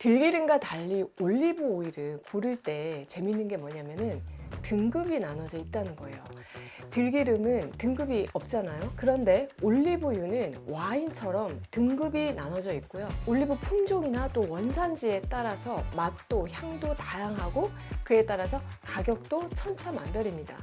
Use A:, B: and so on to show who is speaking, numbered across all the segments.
A: 들기름과 달리 올리브 오일을 고를 때 재밌는 게 뭐냐면은 등급이 나눠져 있다는 거예요. 들기름은 등급이 없잖아요. 그런데 올리브유는 와인처럼 등급이 나눠져 있고요. 올리브 품종이나 또 원산지에 따라서 맛도 향도 다양하고 그에 따라서 가격도 천차만별입니다.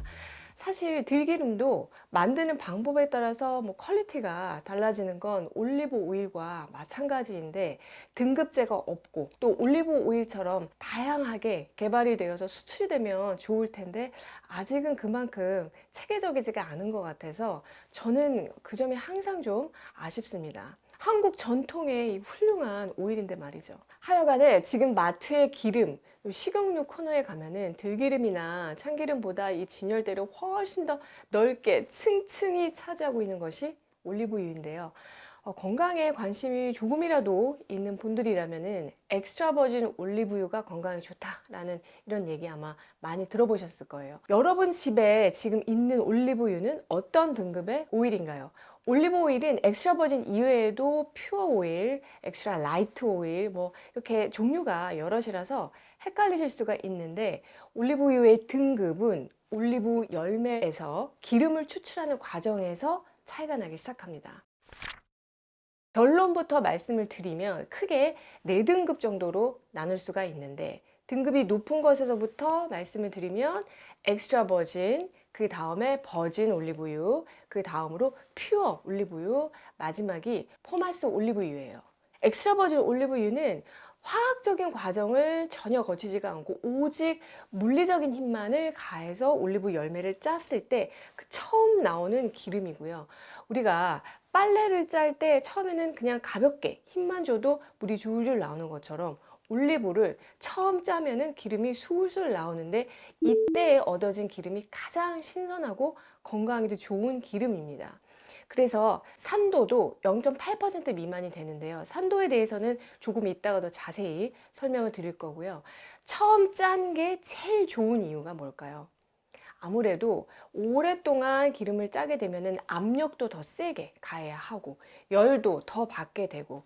A: 사실 들기름도 만드는 방법에 따라서 퀄리티가 달라지는 건 올리브 오일과 마찬가지인데, 등급제가 없고 또 올리브 오일처럼 다양하게 개발이 되어서 수출이 되면 좋을 텐데 아직은 그만큼 체계적이지가 않은 것 같아서 저는 그 점이 항상 좀 아쉽습니다. 한국 전통의 이 훌륭한 오일인데 말이죠. 하여간에 지금 마트의 기름, 식용유 코너에 가면은 들기름이나 참기름보다 이 진열대를 훨씬 더 넓게 층층이 차지하고 있는 것이 올리브유인데요. 건강에 관심이 조금이라도 있는 분들이라면은 엑스트라 버진 올리브유가 건강에 좋다라는 이런 얘기 아마 많이 들어보셨을 거예요. 여러분 집에 지금 있는 올리브유는 어떤 등급의 오일인가요? 올리브 오일은 엑스트라 버진 이외에도 퓨어 오일, 엑스트라 라이트 오일 이렇게 종류가 여럿이라서 헷갈리실 수가 있는데, 올리브유의 등급은 올리브 열매에서 기름을 추출하는 과정에서 차이가 나기 시작합니다. 결론부터 말씀을 드리면 크게 4등급 정도로 나눌 수가 있는데, 등급이 높은 것에서부터 말씀을 드리면 엑스트라 버진, 그 다음에 버진 올리브유, 그 다음으로 퓨어 올리브유, 마지막이 포마스 올리브유예요. 엑스트라 버진 올리브유는 화학적인 과정을 전혀 거치지가 않고 오직 물리적인 힘만을 가해서 올리브 열매를 짰을 때 그 처음 나오는 기름이고요. 우리가 빨래를 짤 때 처음에는 그냥 가볍게 힘만 줘도 물이 줄줄 나오는 것처럼 올리브를 처음 짜면은 기름이 술술 나오는데, 이때 얻어진 기름이 가장 신선하고 건강에도 좋은 기름입니다. 그래서 산도도 0.8% 미만이 되는데요. 산도에 대해서는 조금 이따가 더 자세히 설명을 드릴 거고요. 처음 짠 게 제일 좋은 이유가 뭘까요? 아무래도 오랫동안 기름을 짜게 되면은 압력도 더 세게 가해야 하고 열도 더 받게 되고,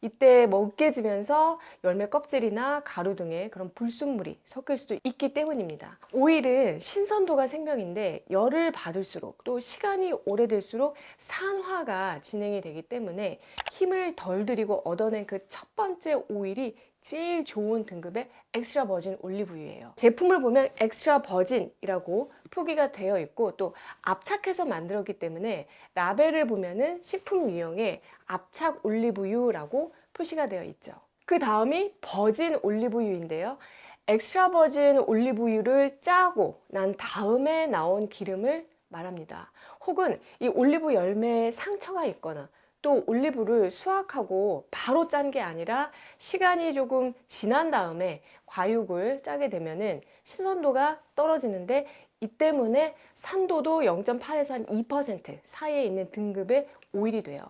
A: 이때 으깨지면서 열매 껍질이나 가루 등의 그런 불순물이 섞일 수도 있기 때문입니다. 오일은 신선도가 생명인데 열을 받을수록 또 시간이 오래될수록 산화가 진행이 되기 때문에 힘을 덜 들이고 얻어낸 그 첫 번째 오일이 제일 좋은 등급의 엑스트라 버진 올리브유예요. 제품을 보면 엑스트라 버진이라고 표기가 되어 있고 또 압착해서 만들었기 때문에 라벨을 보면은 식품 유형에 압착 올리브유라고 표시가 되어 있죠. 그 다음이 버진 올리브유인데요. 엑스트라 버진 올리브유를 짜고 난 다음에 나온 기름을 말합니다. 혹은 이 올리브 열매에 상처가 있거나 또 올리브를 수확하고 바로 짠 게 아니라 시간이 조금 지난 다음에 과육을 짜게 되면은 신선도가 떨어지는데, 이 때문에 산도도 0.8에서 한 2% 사이에 있는 등급의 오일이 돼요.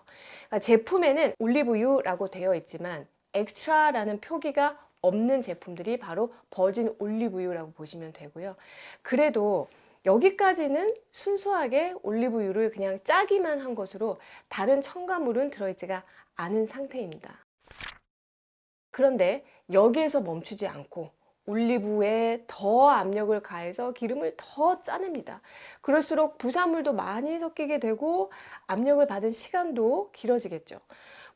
A: 그러니까 제품에는 올리브유라고 되어 있지만 엑스트라라는 표기가 없는 제품들이 바로 버진 올리브유라고 보시면 되고요. 그래도 여기까지는 순수하게 올리브유를 그냥 짜기만 한 것으로 다른 첨가물은 들어있지가 않은 상태입니다. 그런데 여기에서 멈추지 않고 올리브에 더 압력을 가해서 기름을 더 짜냅니다. 그럴수록 부산물도 많이 섞이게 되고 압력을 받은 시간도 길어지겠죠.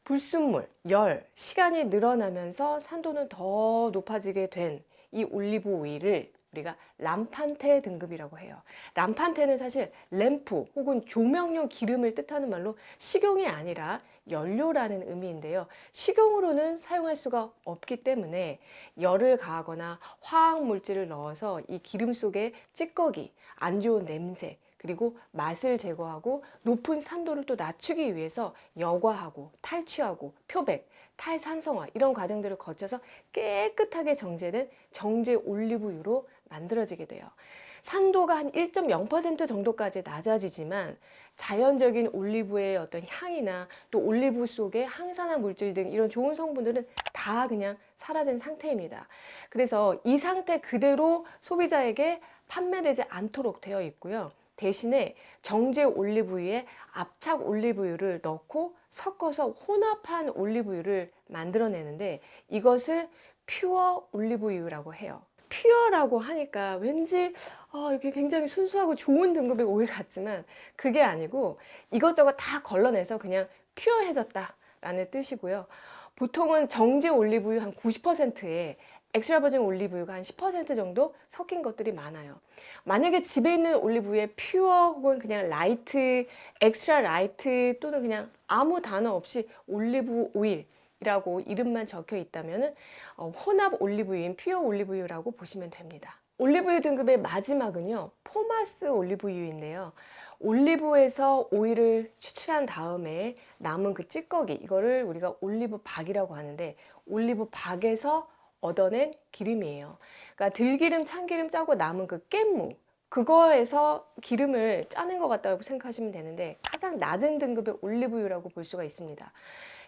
A: 불순물, 열, 시간이 늘어나면서 산도는 더 높아지게 된 이 올리브 오일을 우리가 람판테 등급이라고 해요. 람판테는 사실 램프 혹은 조명용 기름을 뜻하는 말로 식용이 아니라 연료라는 의미인데요. 식용으로는 사용할 수가 없기 때문에 열을 가하거나 화학 물질을 넣어서 이 기름 속에 찌꺼기, 안 좋은 냄새, 그리고 맛을 제거하고 높은 산도를 또 낮추기 위해서 여과하고 탈취하고 표백, 탈산성화 이런 과정들을 거쳐서 깨끗하게 정제된 정제 올리브유로 만들어지게 돼요. 산도가 한 1.0% 정도까지 낮아지지만 자연적인 올리브의 어떤 향이나 또 올리브 속의 항산화 물질 등 이런 좋은 성분들은 다 그냥 사라진 상태입니다. 그래서 이 상태 그대로 소비자에게 판매되지 않도록 되어 있고요. 대신에 정제 올리브유에 압착 올리브유를 넣고 섞어서 혼합한 올리브유를 만들어내는데 이것을 퓨어 올리브유라고 해요. 퓨어라고 하니까 왠지 이렇게 굉장히 순수하고 좋은 등급의 오일 같지만 그게 아니고 이것저것 다 걸러내서 그냥 퓨어해졌다 라는 뜻이고요. 보통은 정제 올리브유 한 90%에 엑스트라 버진 올리브유가 한 10% 정도 섞인 것들이 많아요. 만약에 집에 있는 올리브유에 퓨어 혹은 그냥 라이트, 엑스트라 라이트 또는 그냥 아무 단어 없이 올리브 오일이라고 이름만 적혀 있다면 혼합 올리브유인 퓨어 올리브유라고 보시면 됩니다. 올리브유 등급의 마지막은요, 포마스 올리브유인데요. 올리브에서 오일을 추출한 다음에 남은 그 찌꺼기, 이거를 우리가 올리브 박이라고 하는데 올리브 박에서 얻어낸 기름이에요. 그러니까 들기름, 참기름 짜고 남은 그 깻무, 그거에서 기름을 짜낸 것 같다고 생각하시면 되는데 가장 낮은 등급의 올리브유라고 볼 수가 있습니다.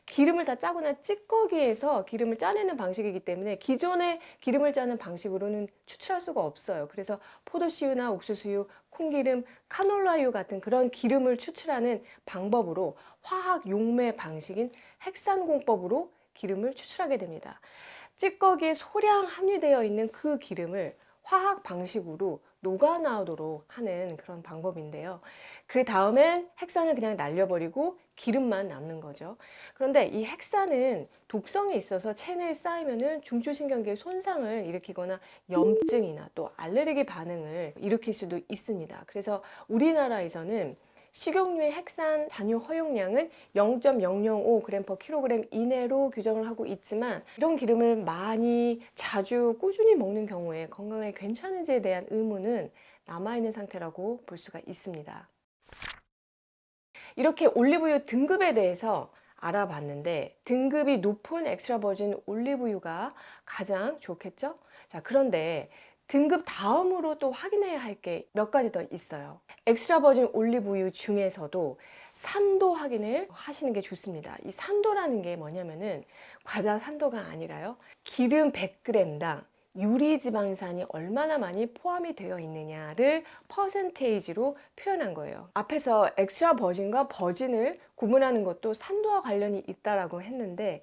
A: 기름을 다 짜거나 찌꺼기에서 기름을 짜내는 방식이기 때문에 기존의 기름을 짜는 방식으로는 추출할 수가 없어요. 그래서 포도씨유나 옥수수유, 콩기름, 카놀라유 같은 그런 기름을 추출하는 방법으로 화학 용매 방식인 핵산공법으로 기름을 추출하게 됩니다. 찌꺼기에 소량 함유되어 있는 그 기름을 화학 방식으로 녹아 나오도록 하는 그런 방법인데요. 그 다음엔 핵산을 그냥 날려버리고 기름만 남는 거죠. 그런데 이 핵산은 독성이 있어서 체내에 쌓이면은 중추신경계에 손상을 일으키거나 염증이나 또 알레르기 반응을 일으킬 수도 있습니다. 그래서 우리나라에서는 식용유의 핵산 잔유 허용량은 0.005g/kg 이내로 규정을 하고 있지만 이런 기름을 많이 자주 꾸준히 먹는 경우에 건강에 괜찮은지에 대한 의문은 남아있는 상태라고 볼 수가 있습니다. 이렇게 올리브유 등급에 대해서 알아봤는데 등급이 높은 엑스트라 버진 올리브유가 가장 좋겠죠? 자, 그런데 등급 다음으로 또 확인해야 할 게 몇 가지 더 있어요. 엑스트라 버진 올리브유 중에서도 산도 확인을 하시는 게 좋습니다. 이 산도라는 게 뭐냐면은 과자 산도가 아니라요. 기름 100g당 유리지방산이 얼마나 많이 포함이 되어 있느냐를 퍼센테이지로 표현한 거예요. 앞에서 엑스트라 버진과 버진을 구분하는 것도 산도와 관련이 있다라고 했는데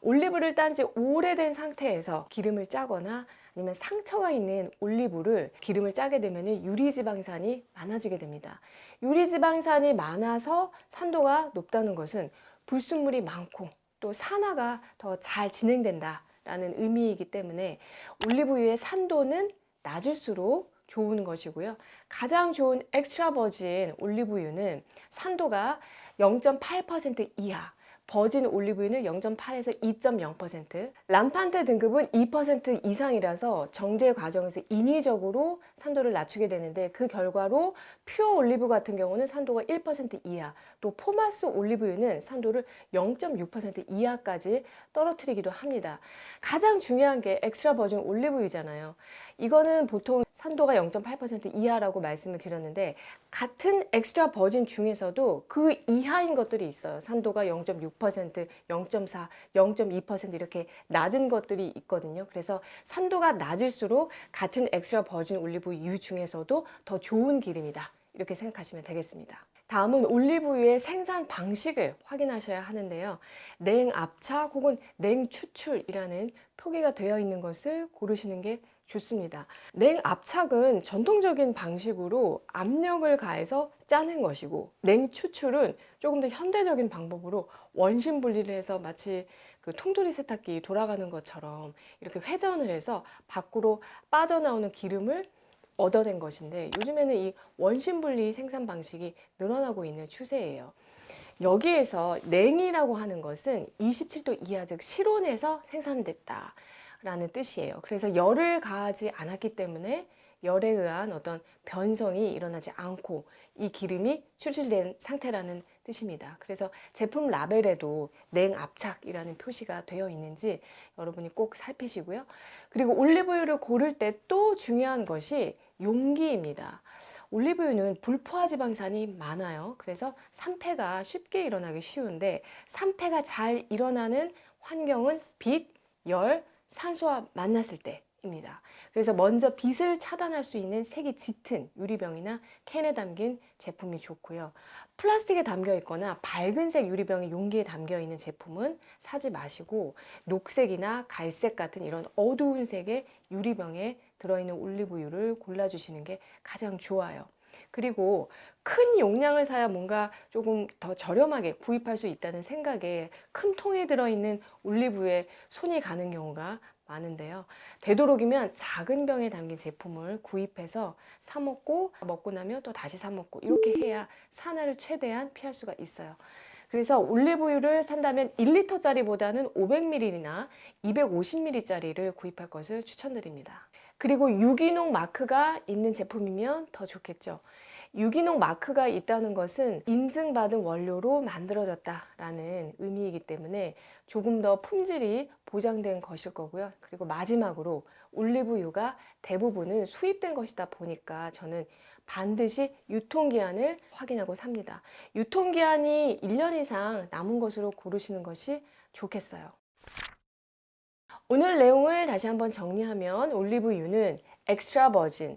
A: 올리브를 딴 지 오래된 상태에서 기름을 짜거나 아니면 상처가 있는 올리브를 기름을 짜게 되면 유리지방산이 많아지게 됩니다. 유리지방산이 많아서 산도가 높다는 것은 불순물이 많고 또 산화가 더 잘 진행된다 라는 의미이기 때문에 올리브유의 산도는 낮을수록 좋은 것이고요. 가장 좋은 엑스트라 버진 올리브유는 산도가 0.8% 이하, 버진 올리브유는 0.8에서 2.0%, 람판테 등급은 2% 이상이라서 정제 과정에서 인위적으로 산도를 낮추게 되는데 그 결과로 퓨어 올리브 같은 경우는 산도가 1% 이하, 또 포마스 올리브유는 산도를 0.6% 이하까지 떨어뜨리기도 합니다. 가장 중요한 게 엑스트라 버진 올리브유잖아요. 이거는 보통 산도가 0.8% 이하라고 말씀을 드렸는데 같은 엑스트라 버진 중에서도 그 이하인 것들이 있어요. 산도가 0.6%, 0.4, 0.2% 이렇게 낮은 것들이 있거든요. 그래서 산도가 낮을수록 같은 엑스트라 버진 올리브유 중에서도 더 좋은 기름이다. 이렇게 생각하시면 되겠습니다. 다음은 올리브유의 생산 방식을 확인하셔야 하는데요. 냉압착 혹은 냉추출이라는 표기가 되어 있는 것을 고르시는 게 좋습니다. 냉압착은 전통적인 방식으로 압력을 가해서 짜는 것이고 냉추출은 조금 더 현대적인 방법으로 원심 분리를 해서 마치 그 통조리 세탁기 돌아가는 것처럼 이렇게 회전을 해서 밖으로 빠져나오는 기름을 얻어낸 것인데 요즘에는 이 원심 분리 생산 방식이 늘어나고 있는 추세예요. 여기에서 냉이라고 하는 것은 27도 이하 즉 실온에서 생산됐다 라는 뜻이에요. 그래서 열을 가하지 않았기 때문에 열에 의한 어떤 변성이 일어나지 않고 이 기름이 추출된 상태라는 뜻입니다. 그래서 제품 라벨에도 냉압착이라는 표시가 되어 있는지 여러분이 꼭 살피시고요. 그리고 올리브유를 고를 때 또 중요한 것이 용기입니다. 올리브유는 불포화 지방산이 많아요. 그래서 산패가 쉽게 일어나기 쉬운데 산패가 잘 일어나는 환경은 빛, 열, 산소와 만났을 때 입니다. 그래서 먼저 빛을 차단할 수 있는 색이 짙은 유리병이나 캔에 담긴 제품이 좋고요. 플라스틱에 담겨 있거나 밝은색 유리병의 용기에 담겨 있는 제품은 사지 마시고 녹색이나 갈색 같은 이런 어두운 색의 유리병에 들어있는 올리브유를 골라주시는 게 가장 좋아요. 그리고 큰 용량을 사야 뭔가 조금 더 저렴하게 구입할 수 있다는 생각에 큰 통에 들어있는 올리브유에 손이 가는 경우가 많은데요. 되도록이면 작은 병에 담긴 제품을 구입해서 사 먹고 나면 또 다시 사 먹고 이렇게 해야 산화를 최대한 피할 수가 있어요. 그래서 올리브유를 산다면 1리터짜리보다는 500ml나 250ml짜리를 구입할 것을 추천드립니다. 그리고 유기농 마크가 있는 제품이면 더 좋겠죠. 유기농 마크가 있다는 것은 인증받은 원료로 만들어졌다라는 의미이기 때문에 조금 더 품질이 보장된 것일 거고요. 그리고 마지막으로 올리브유가 대부분은 수입된 것이다 보니까 저는 반드시 유통기한을 확인하고 삽니다. 유통기한이 1년 이상 남은 것으로 고르시는 것이 좋겠어요. 오늘 내용을 다시 한번 정리하면 올리브유는 엑스트라 버진,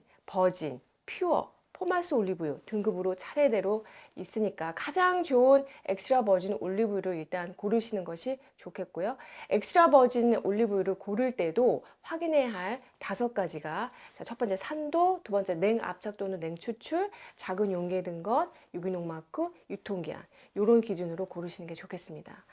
A: 퓨어, 포마스 올리브유 등급으로 차례대로 있으니까 가장 좋은 엑스트라 버진 올리브유를 일단 고르시는 것이 좋겠고요. 엑스트라 버진 올리브유를 고를 때도 확인해야 할 5가지가 첫 번째 산도, 두 번째 냉압착 또는 냉추출, 작은 용기에 든 것, 유기농 마크, 유통기한 이런 기준으로 고르시는 게 좋겠습니다.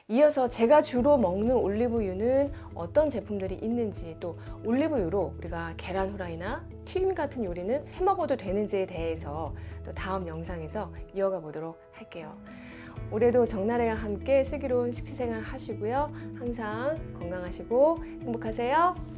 A: 이어서 제가 주로 먹는 올리브유는 어떤 제품들이 있는지, 또 올리브유로 우리가 계란 후라이나 튀김 같은 요리는 해 먹어도 되는지에 대해서 또 다음 영상에서 이어가 보도록 할게요. 올해도 정나래와 함께 슬기로운 식시생활 하시고요. 항상 건강하시고 행복하세요.